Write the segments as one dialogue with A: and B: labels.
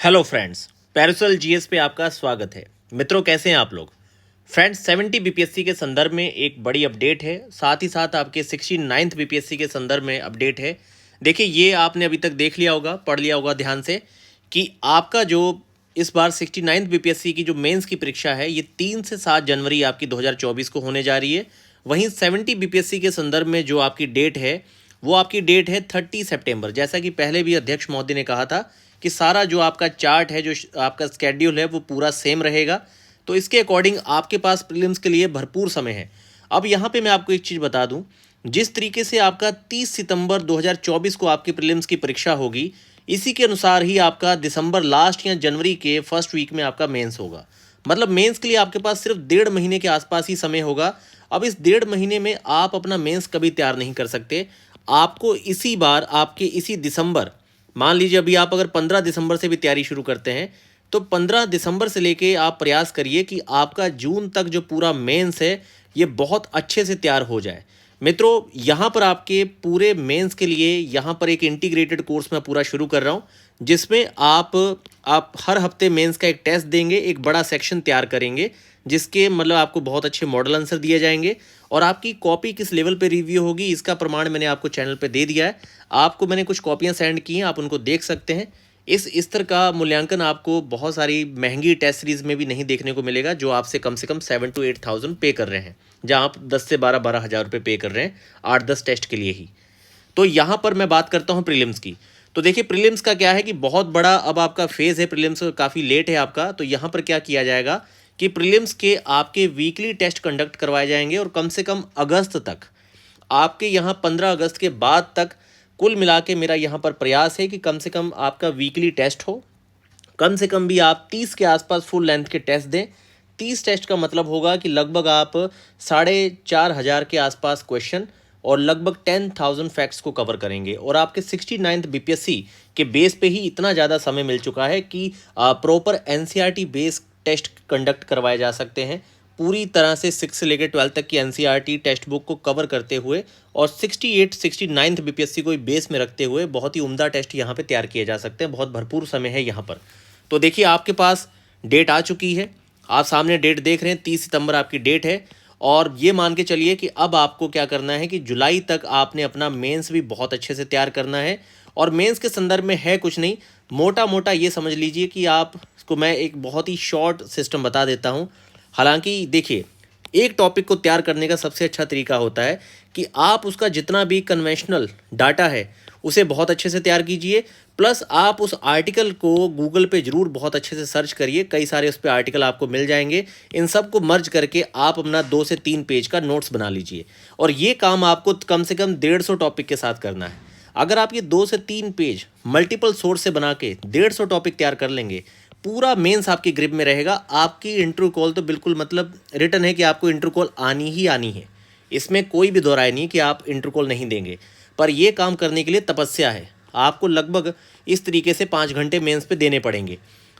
A: Hello friends, parasol GS पे आपका स्वागत है। मित्रों, कैसे हैं आप लोग? फ्रेंड्स, 70 बीपीएससी के संदर्भ में एक बड़ी अपडेट है, साथ ही साथ आपके 69th बीपीएससी के संदर्भ में अपडेट है। देखिए, ये आपने अभी तक देख लिया होगा, पढ़ लिया होगा ध्यान से कि आपका जो इस बार 69th बीपीएससी की जो मेंस की परीक्षा है, ये 3 से 7 जनवरी आपकी 2024 को होने जा रही है। वहीं 70 बीपीएससी के संदर्भ में जो आपकी डेट है, वो आपकी डेट है 30 सितंबर। जैसा कि पहले भी अध्यक्ष महोदय ने कहा था कि सारा जो आपका चार्ट है, जो आपका स्केड्यूल है, वो पूरा सेम रहेगा। तो इसके अकॉर्डिंग आपके पास प्रीलिम्स के लिए भरपूर समय है। अब यहाँ पे मैं आपको एक चीज़ बता दूँ, जिस तरीके से आपका 30 सितंबर 2024 को आपकी प्रीलिम्स की परीक्षा होगी, इसी के अनुसार ही आपका दिसंबर लास्ट या जनवरी के फर्स्ट वीक में आपका मेंस होगा। मतलब मेंस के लिए आपके पास सिर्फ 1.5 महीने के आसपास ही समय होगा। अब इस 1.5 महीने में आप अपना मेंस कभी तैयार नहीं कर सकते। आपको इसी बार आपके इसी दिसंबर, मान लीजिए अभी आप अगर 15 दिसंबर से भी तैयारी शुरू करते हैं, तो 15 दिसंबर से लेके आप प्रयास करिए कि आपका जून तक जो पूरा मेंस है, ये बहुत अच्छे से तैयार हो जाए। मित्रों, यहाँ पर आपके पूरे मेंस के लिए यहाँ पर एक इंटीग्रेटेड कोर्स मैं पूरा शुरू कर रहा हूँ, जिसमें आप हर हफ्ते मेंस का एक टेस्ट देंगे, एक बड़ा सेक्शन तैयार करेंगे, जिसके मतलब आपको बहुत अच्छे मॉडल आंसर दिए जाएंगे और आपकी कॉपी किस लेवल पे रिव्यू होगी, इसका प्रमाण मैंने आपको चैनल पे दे दिया है। आपको मैंने कुछ कॉपियाँ सेंड की हैं, आप उनको देख सकते हैं। इस स्तर का मूल्यांकन आपको बहुत सारी महंगी टेस्ट सीरीज़ में भी नहीं देखने को मिलेगा, जो आपसे कम 7 to 8,000 पे कर रहे हैं, जहाँ आप 10 से 12 हज़ार रुपये पे कर रहे हैं 8-10 टेस्ट के लिए ही। तो यहाँ पर मैं बात करता हूँ प्रीलिम्स की। तो देखिए, प्रीलिम्स का क्या है कि बहुत बड़ा अब आपका फेज़ है, प्रीलिम्स काफ़ी लेट है आपका। तो यहाँ पर क्या किया जाएगा कि प्रीलिम्स के आपके वीकली टेस्ट कंडक्ट करवाए जाएंगे और कम से कम अगस्त तक, आपके यहाँ 15 अगस्त के बाद तक, कुल मिला के मेरा यहाँ पर प्रयास है कि कम से कम आपका वीकली टेस्ट हो। कम से कम भी आप 30 के आसपास फुल लेंथ के टेस्ट दें। 30 टेस्ट का मतलब होगा कि लगभग आप 4,500 के आसपास क्वेश्चन और लगभग 10,000 फैक्ट्स को कवर करेंगे। और आपके 69th बीपीएससी के बेस पे ही इतना ज़्यादा समय मिल चुका है कि proper NCERT based test conduct करवाए जा सकते हैं, पूरी तरह से 6 से लेकर 12 तक की एनसीईआरटी टेक्स्ट बुक को कवर करते हुए और 68 69th बीपीएससी को बेस में रखते हुए बहुत ही उम्दा टेस्ट यहाँ पे तैयार किए जा सकते हैं। बहुत भरपूर समय है यहाँ पर। तो देखिए, आपके पास डेट आ चुकी है, आप सामने डेट देख रहे हैं, 30 सितंबर आपकी डेट है। और ये मान के चलिए कि अब आपको क्या करना है कि जुलाई तक आपने अपना मेंस भी बहुत अच्छे से तैयार करना है। और मेंस के संदर्भ में है कुछ नहीं, मोटा मोटा ये समझ लीजिए कि आपको मैं एक बहुत ही शॉर्ट सिस्टम बता देता हूँ। हालांकि देखिए, एक टॉपिक को तैयार करने का सबसे अच्छा तरीका होता है कि आप उसका जितना भी कन्वेंशनल डाटा है उसे बहुत अच्छे से तैयार कीजिए, प्लस आप उस आर्टिकल को गूगल पे ज़रूर बहुत अच्छे से सर्च करिए। कई सारे उस पर आर्टिकल आपको मिल जाएंगे। इन सब को मर्ज करके आप अपना 2 से 3 पेज का नोट्स बना लीजिए। और ये काम आपको कम से कम 150 टॉपिक के साथ करना है। अगर आप ये 2 से 3 पेज मल्टीपल सोर्स से बना के 150 टॉपिक तैयार कर लेंगे, पूरा मेंस आपकी ग्रिप में रहेगा। आपकी इंटरव्यू कॉल तो बिल्कुल मतलब रिटर्न है कि आपको इंटरव्यू कॉल आनी ही आनी है। इसमें कोई भी दो राय नहीं कि आप इंटरव्यू कॉल नहीं देंगे। पर यह काम करने के लिए तपस्या है। आपको लगभग इस तरीके से 5 घंटे मेंस पे देने पड़ेंगे।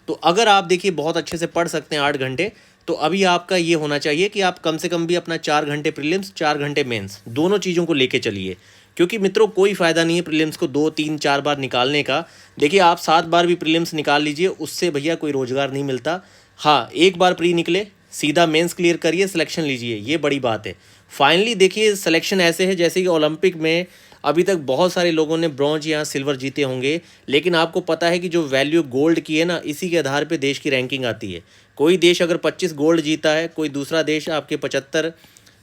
A: तो अगर आप देखिए बहुत अच्छे से पढ़ सकते हैं 8 घंटे, तो अभी आपका ये होना चाहिए कि आप कम से कम भी अपना 4 घंटे प्रीलिम्स, 4 घंटे मेंस, दोनों चीज़ों को लेके चलिए। क्योंकि मित्रों, कोई फ़ायदा नहीं है प्रीलिम्स को 2 3 4 बार निकालने का। देखिए, आप 7 बार भी प्रीलिम्स निकाल लीजिए, उससे भैया कोई रोज़गार नहीं मिलता। हाँ, एक बार प्री निकले, सीधा मेंस क्लियर करिए, सिलेक्शन लीजिए, ये बड़ी बात है। फाइनली देखिए, सिलेक्शन ऐसे है जैसे कि ओलंपिक में अभी तक बहुत सारे लोगों ने ब्रॉन्ज या सिल्वर जीते होंगे, लेकिन आपको पता है कि जो वैल्यू गोल्ड की है ना, इसी के आधार पे देश की रैंकिंग आती है। कोई देश अगर 25 गोल्ड जीता है, कोई दूसरा देश आपके 75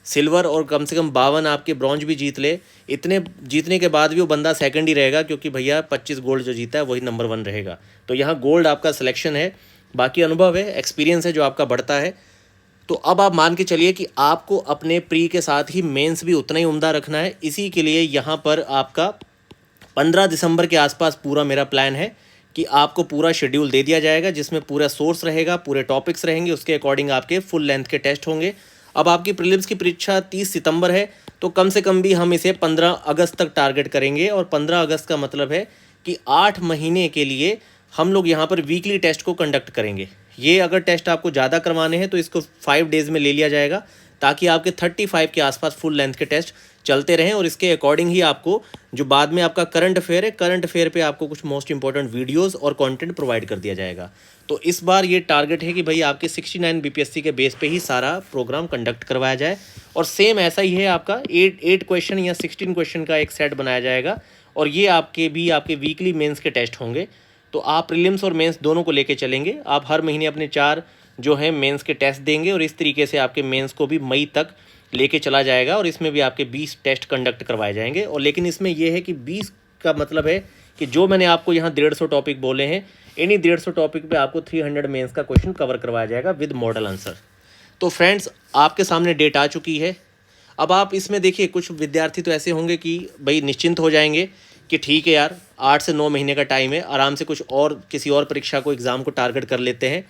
A: सिल्वर और कम से कम 52 आपके ब्रॉन्ज भी जीत ले, इतने जीतने के बाद भी वो बंदा सेकंड ही रहेगा, क्योंकि भैया 25 गोल्ड जो जीता है वही नंबर 1 रहेगा। तो यहाँ गोल्ड आपका सिलेक्शन है, बाकी अनुभव है, एक्सपीरियंस है जो आपका बढ़ता है। तो अब आप मान के चलिए कि आपको अपने प्री के साथ ही मेंस भी उतना ही उम्दा रखना है। इसी के लिए यहाँ पर आपका 15 दिसंबर के आसपास पूरा मेरा प्लान है कि आपको पूरा शेड्यूल दे दिया जाएगा, जिसमें पूरा सोर्स रहेगा, पूरे टॉपिक्स रहेंगे, उसके अकॉर्डिंग आपके फुल लेंथ के टेस्ट होंगे। अब आपकी प्रीलिम्स की परीक्षा 30 सितंबर है, तो कम से कम भी हम इसे 15 अगस्त तक टारगेट करेंगे। और 15 अगस्त का मतलब है कि 8 महीने के लिए हम लोग यहाँ पर वीकली टेस्ट को कंडक्ट करेंगे। ये अगर टेस्ट आपको ज़्यादा करवाने हैं तो इसको 5 डेज़ में ले लिया जाएगा, ताकि आपके 35 के आसपास फुल लेंथ के टेस्ट चलते रहें और इसके अकॉर्डिंग ही आपको जो बाद में आपका करंट अफेयर है, करंट अफेयर पे आपको कुछ मोस्ट इंपॉर्टेंट वीडियोस और कंटेंट प्रोवाइड कर दिया जाएगा। तो इस बार ये टारगेट है कि भाई आपके 69 बीपीएससी के बेस पे ही सारा प्रोग्राम कंडक्ट करवाया जाए और सेम ऐसा ही है आपका 8 क्वेश्चन या 16 क्वेश्चन का एक सेट बनाया जाएगा और ये आपके वीकली मेंस के टेस्ट होंगे। तो आप प्रीलिम्स और मेंस दोनों को लेके चलेंगे। आप हर महीने अपने 4 जो हैं मेंस के टेस्ट देंगे और इस तरीके से आपके मेंस को भी मई तक लेके चला जाएगा और इसमें भी आपके 20 टेस्ट कंडक्ट करवाए जाएंगे। और लेकिन इसमें यह है कि 20 का मतलब है कि जो मैंने आपको यहाँ 150 टॉपिक बोले हैं, इन्हीं 150 टॉपिक पे आपको 300 मेंस का क्वेश्चन कवर करवाया जाएगा विद मॉडल आंसर। तो फ्रेंड्स, आपके सामने डेट आ चुकी है। अब आप इसमें देखिए, कुछ विद्यार्थी तो ऐसे होंगे कि भाई निश्चिंत हो जाएंगे कि ठीक है यार, 8 से 9 महीने का टाइम है, आराम से कुछ और किसी और परीक्षा को एग्ज़ाम को टारगेट कर लेते हैं।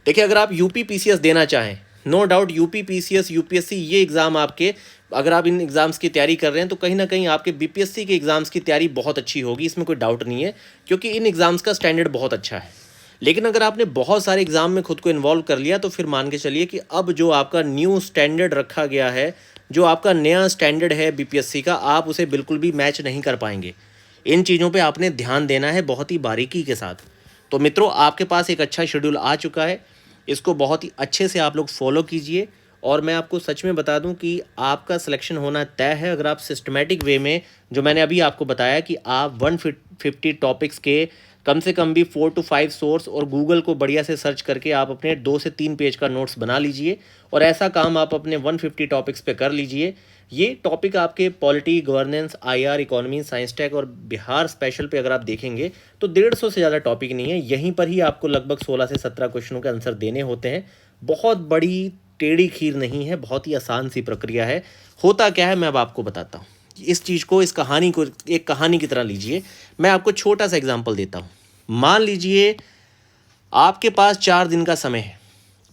A: देखिए, अगर आप यूपी पीसीएस देना चाहें, no doubt UP PCS UPSC ये एग्ज़ाम आपके, अगर आप इन एग्ज़ाम्स की तैयारी कर रहे हैं तो कहीं ना कहीं आपके बीपीएससी के एग्ज़ाम्स की तैयारी बहुत अच्छी होगी, इसमें कोई डाउट नहीं है, क्योंकि इन एग्ज़ाम्स का स्टैंडर्ड बहुत अच्छा है। लेकिन अगर आपने बहुत सारे एग्ज़ाम में खुद को इन्वॉल्व कर लिया तो फिर मान के चलिए कि अब जो आपका न्यू स्टैंडर्ड रखा गया है, जो आपका नया स्टैंडर्ड है बीपीएससी का, आप उसे बिल्कुल भी मैच नहीं कर पाएंगे। इन चीज़ों पे आपने ध्यान देना है बहुत ही बारीकी के साथ। तो मित्रों, आपके पास एक अच्छा शेड्यूल आ चुका है, इसको बहुत ही अच्छे से आप लोग फॉलो कीजिए और मैं आपको सच में बता दूं कि आपका सिलेक्शन होना तय है अगर आप सिस्टमेटिक वे में, जो मैंने अभी आपको बताया कि आप 150 टॉपिक्स के कम से कम भी 4 to 5 सोर्स और गूगल को बढ़िया से सर्च करके आप अपने 2 से 3 पेज का नोट्स बना लीजिए और ऐसा काम आप अपने 150 टॉपिक्स पे कर लीजिए। ये टॉपिक आपके polity, governance, IR, economy, science tech और बिहार स्पेशल पे अगर आप देखेंगे तो 150 से ज़्यादा टॉपिक नहीं है। यहीं पर ही आपको लगभग 16 से 17 क्वेश्चनों के आंसर देने होते हैं। बहुत बड़ी टेढ़ी खीर नहीं है, बहुत ही आसान सी प्रक्रिया है। होता क्या है मैं अब आपको बताता हूँ। इस चीज़ को, इस कहानी को एक कहानी की तरह लीजिए। मैं आपको छोटा सा एग्जाम्पल देता हूँ। मान लीजिए आपके पास 4 दिन का समय है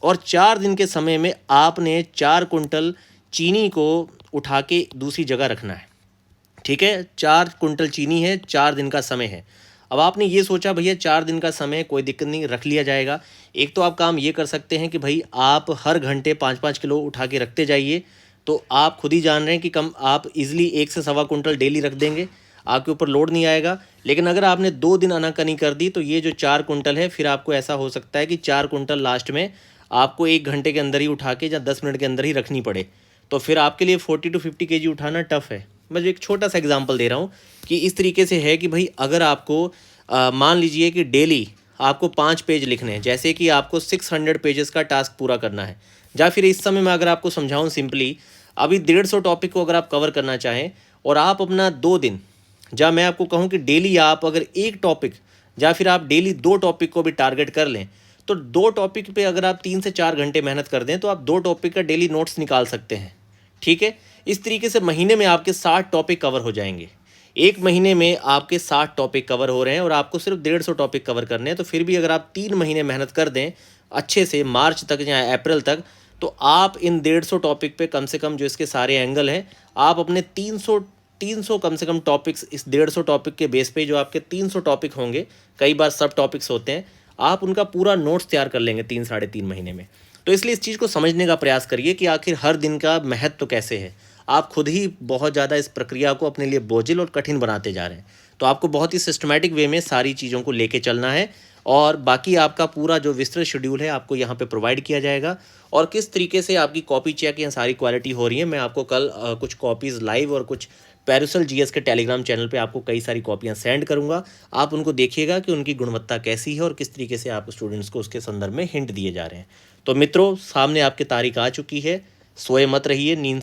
A: और 4 दिन के समय में आपने 4 कुंटल चीनी को उठा के दूसरी जगह रखना है। ठीक है, 4 कुंटल चीनी है, 4 दिन का समय है। अब आपने ये सोचा भैया 4 दिन का समय, कोई दिक्कत नहीं, रख लिया जाएगा। एक तो आप काम ये कर सकते हैं कि भाई आप हर घंटे 5-5 किलो उठा के रखते जाइए, तो आप खुद ही जान रहे हैं कि कम आप इजीली 1 से सवा कुंटल डेली रख देंगे, आपके ऊपर लोड नहीं आएगा। लेकिन अगर आपने 2 दिन आनाकानी कर दी तो ये जो 4 कुंटल है, फिर आपको ऐसा हो सकता है कि 4 कुंटल लास्ट में आपको 1 घंटे के अंदर ही उठा के या 10 मिनट के अंदर ही रखनी पड़े, तो फिर आपके लिए 40 to 50 kg उठाना टफ है। मैं एक छोटा सा एग्जांपल दे रहा हूँ कि इस तरीके से है कि भाई अगर आपको मान लीजिए कि डेली आपको 5 पेज लिखने हैं, जैसे कि आपको 600 पेजेस का टास्क पूरा करना है, या फिर इस समय मैं अगर आपको समझाऊं सिंपली, अभी 150 टॉपिक को अगर आप कवर करना चाहें और आप अपना 2 दिन, या मैं आपको कहूं कि डेली आप अगर 1 टॉपिक या फिर आप डेली 2 टॉपिक को भी टारगेट कर लें, तो 2 टॉपिक पे अगर आप 3 से 4 घंटे मेहनत कर दें तो आप 2 टॉपिक का डेली नोट्स निकाल सकते हैं। ठीक है, इस तरीके से महीने में आपके 60 टॉपिक कवर हो जाएंगे। एक महीने में आपके 60 टॉपिक कवर हो रहे हैं और आपको सिर्फ 150 टॉपिक कवर करने हैं। तो फिर भी अगर आप 3 महीने मेहनत कर दें अच्छे से, मार्च तक या अप्रैल तक, तो आप इन 150 टॉपिक पे कम से कम जो इसके सारे एंगल हैं, आप अपने 300 कम से कम टॉपिक्स, इस 150 टॉपिक के बेस पे जो आपके 300 टॉपिक होंगे, कई बार सब टॉपिक्स होते हैं, आप उनका पूरा नोट्स तैयार कर लेंगे 3-3.5 महीने में। तो इसलिए इस चीज़ को समझने का प्रयास करिए कि आखिर हर दिन का महत्व कैसे है। आप खुद ही बहुत ज़्यादा इस प्रक्रिया को अपने लिए बोझिल और कठिन बनाते जा रहे हैं। तो आपको बहुत ही सिस्टमैटिक वे में सारी चीज़ों को लेके चलना है और बाकी आपका पूरा जो विस्तृत शेड्यूल है आपको यहाँ पे प्रोवाइड किया जाएगा। और किस तरीके से आपकी कॉपी चेक या सारी क्वालिटी हो रही है, मैं आपको कल कुछ कॉपीज़ लाइव और कुछ पैरुसल जीएस के टेलीग्राम चैनल पे आपको कई सारी कॉपियाँ सेंड करूँगा। आप उनको देखिएगा कि उनकी गुणवत्ता कैसी है और किस तरीके से आप स्टूडेंट्स को उसके संदर्भ में हिंट दिए जा रहे हैं। तो मित्रों, सामने आपकी तारीख आ चुकी है, सोए मत रहिए, नींद